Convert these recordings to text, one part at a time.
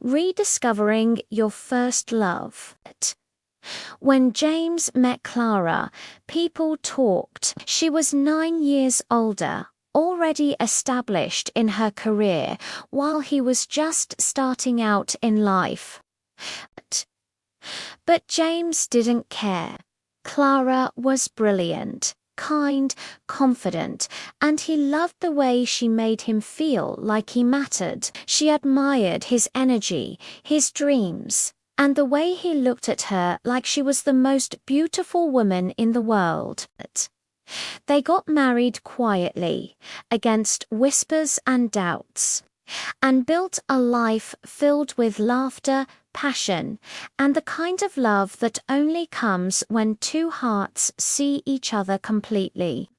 Rediscovering Your First Love. When James met Clara, people talked. She was 9 years older, already established in her career, while he was just starting out in life. But James didn't care. Clara was brilliant, kind, confident, and he loved the way she made him feel like he mattered. She admired his energy, his dreams, and the way he looked at her like she was the most beautiful woman in the world. They got married quietly, against whispers and doubts, and built a life filled with laughter, passion, and the kind of love that only comes when two hearts see each other completely.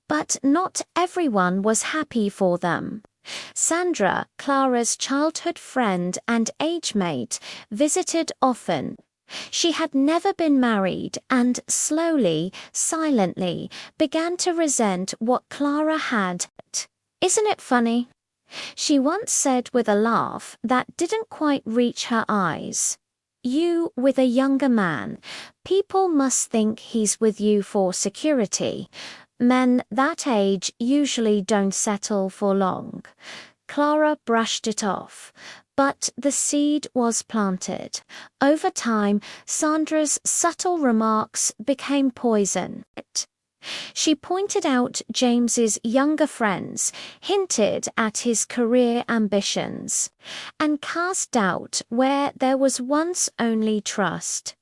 But not everyone was happy for them. Sandra, Clara's childhood friend and age-mate, visited often. She had never been married and slowly, silently, began to resent what Clara had. "Isn't it funny?" she once said with a laugh that didn't quite reach her eyes. "You with a younger man. People must think he's with you for security. Men that age usually don't settle for long." Clara brushed it off, but the seed was planted. Over time, Sandra's subtle remarks became poison. She pointed out James's younger friends, hinted at his career ambitions, and cast doubt where there was once only trust.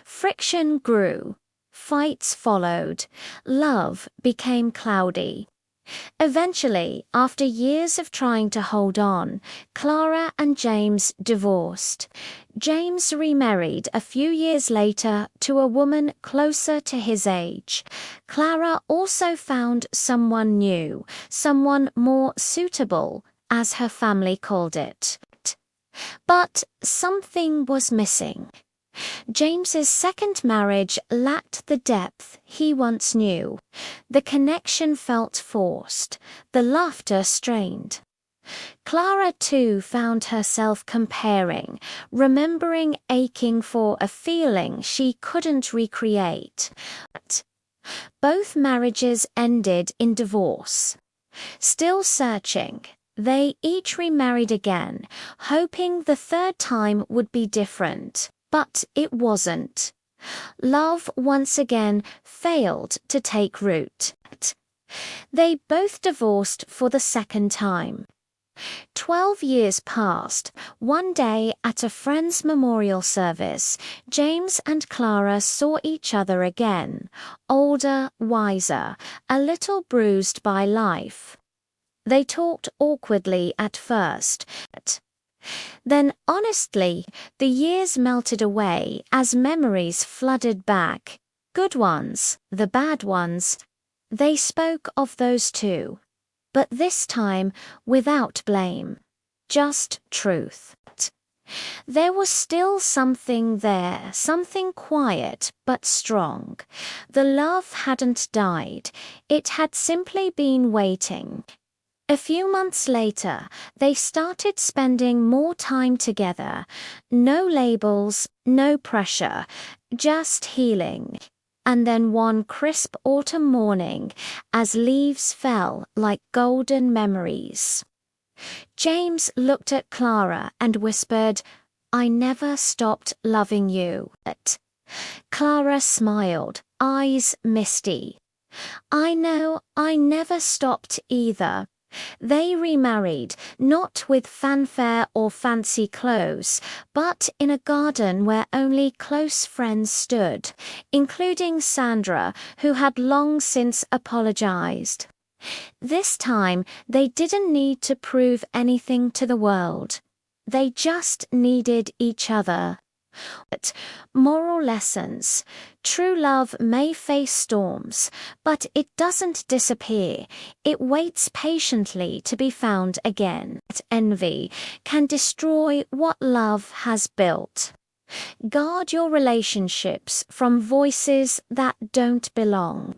Friction grew. Fights followed. Love became cloudy. Eventually, after years of trying to hold on, Clara and James divorced. James remarried a few years later to a woman closer to his age. Clara also found someone new, someone more suitable, as her family called it. But something was missing. James's second marriage lacked the depth he once knew. The connection felt forced, the laughter strained. Clara too found herself comparing, remembering aching for a feeling she couldn't recreate. Both marriages ended in divorce. Still searching, they each remarried again, hoping the third time would be different. But it wasn't. Love once again failed to take root. They both divorced for the second time. 12 years passed. One day at a friend's memorial service, James and Clara saw each other again, older, wiser, a little bruised by life. They talked awkwardly at first. Then, honestly, the years melted away as memories flooded back. Good ones, the bad ones. They spoke of those too. But this time, without blame. Just truth. There was still something there, something quiet but strong. The love hadn't died. It had simply been waiting. A few months later, they started spending more time together. No labels, no pressure, just healing. And then one crisp autumn morning, as leaves fell like golden memories, James looked at Clara and whispered, "I never stopped loving you." Clara smiled, eyes misty. "I know, I never stopped either." They remarried, not with fanfare or fancy clothes, but in a garden where only close friends stood, including Sandra, who had long since apologized. This time, they didn't need to prove anything to the world. They just needed each other. Moral lessons. True love may face storms, but it doesn't disappear. It waits patiently to be found again. Envy can destroy what love has built. Guard your relationships from voices that don't belong.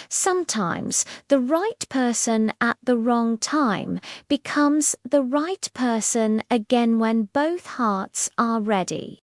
Sometimes the right person at the wrong time becomes the right person again when both hearts are ready.